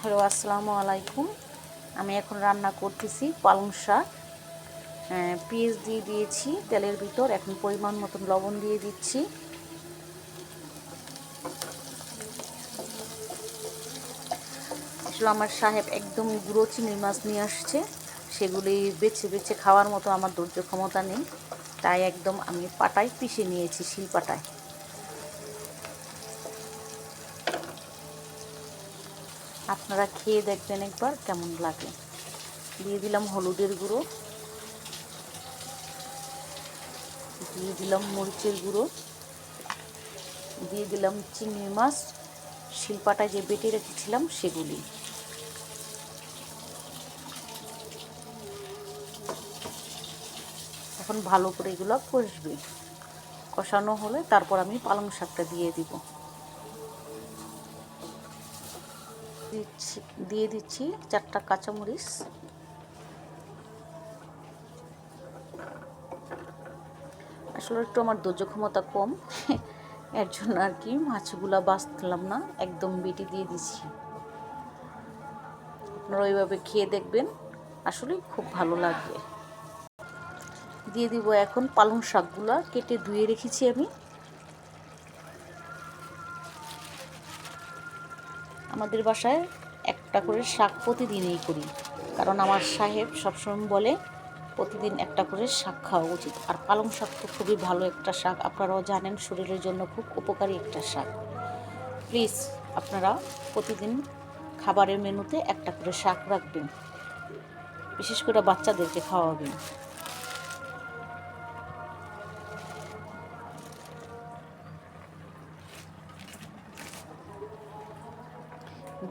Hello, আসসালামু আলাইকুম। আমি এখন রান্না করতেছি পালং শাক। পেঁয়াজ দিয়ে দিয়েছি তেলের ভিতর। এখন পরিমাণ মতন লবণ দিয়ে দিচ্ছি। আসলে আমার সাহেব একদম গুঁড়ো চিংড়ি মাছ নিয়ে আসছে, সেগুলি বেছে বেছে খাওয়ার মতো আমার ধৈর্য ক্ষমতা নেই, তাই একদম আমি পাটায় পিষে নিয়েছি, শিল পাটায়। আপনারা খেয়ে দেখবেন একবার কেমন লাগে। দিয়ে দিলাম হলুদের গুঁড়ো, দিয়ে দিলাম মরিচের গুঁড়ো, দিয়ে দিলাম চিংড়ি মাছ শিলপাটায় যে বেটে রেখেছিলাম সেগুলি। এখন ভালো করে এগুলো কষবে। কষানো হলে তারপর আমি পালং শাকটা দিয়ে দিব। দিয়ে দিচ্ছি 4টা কাঁচামরিচ। আসলে একটু আমার ধৈর্য ক্ষমতা কম, এর জন্য আর কি মাছগুলা বাছলাম না, একদম বেটে দিয়ে দিচ্ছি। আপনারা ওইভাবে খেয়ে দেখবেন, আসলে খুব ভালো লাগবে। দিয়ে দিব এখন পালং শাকগুলা কেটে ধুয়ে রেখেছি আমি। আমাদের বাসায় একটা করে শাক প্রতিদিনই করি, কারণ আমার সাহেব সবসময় বলে প্রতিদিন একটা করে শাক খাওয়া উচিত। আর পালং শাক তো খুবই ভালো একটা শাক, আপনারাও জানেন শরীরের জন্য খুব উপকারী একটা শাক। প্লিজ আপনারা প্রতিদিন খাবারের মেনুতে একটা করে শাক রাখবেন, বিশেষ করে বাচ্চাদেরকে খাওয়াবেন।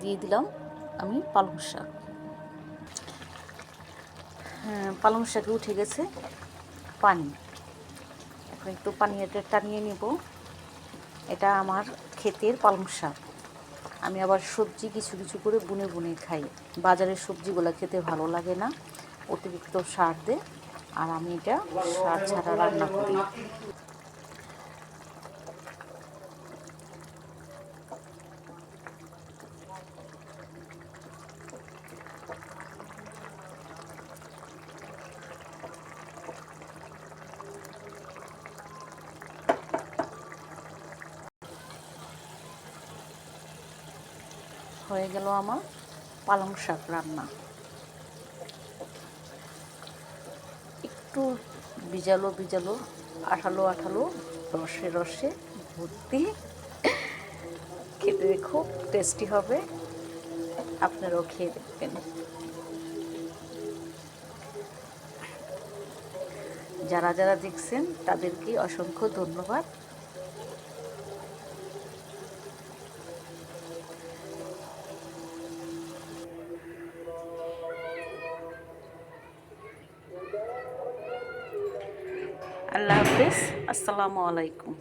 দিয়ে দিলাম আমি পালং শাক। পালং শাকে উঠে গেছে পানি, এখন একটু পানি এটা টানিয়ে নেব। এটা আমার ক্ষেতের পালং শাক। আমি আবার সবজি কিছু কিছু করে বুনে বুনে খাই। বাজারের সবজিগুলো খেতে ভালো লাগে না, অতিরিক্ত সার দেয়। আর আমি এটা সার ছাড়া রান্না করি। হয়ে গেল আমার পালং শাক রান্না। একটু ভিজালো ভিজালো, আঠালো আঠালো, রসে রসে ভর্তি, খেতে খুব টেস্টি হবে। আপনারাও খেয়ে দেখবেন। যারা যারা দেখছেন তাদেরকে অসংখ্য ধন্যবাদ। আল্লাহ হাফেজ, আসসালামু আলাইকুম।